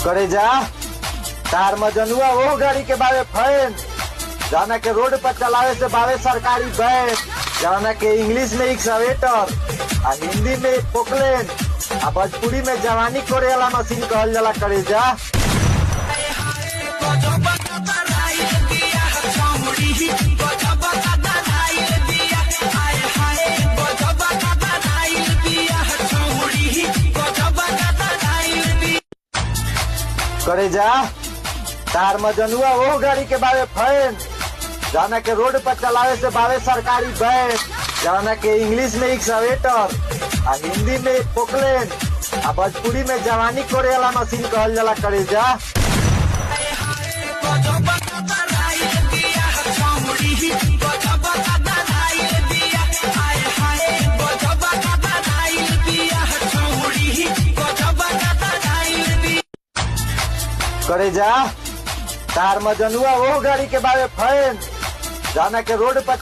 करे जा तार मजनुआ वो गाड़ी के बारे फैन जाना के रोड पर चलावे से बारे सरकारी बैन जाना के इंग्लिश में एक्सवेटर आ हिंदी में पोकलेन आ भोजपुरी में जवानी करे वाला मशीन कहल जाला। करे जा करे जा तार मजनुआ वो गाड़ी के बारे फैन जाना के रोड पर चलावे से बारे सरकारी बैन जाना के इंग्लिश में एक्सवेटर आ हिंदी में पोकलेन आ भोजपुरी में जवानी करे वाला मशीन कहल जाला। करे जा करे जा तार मजनुआ वो गाड़ी के बारे फैन जाना के रोड पर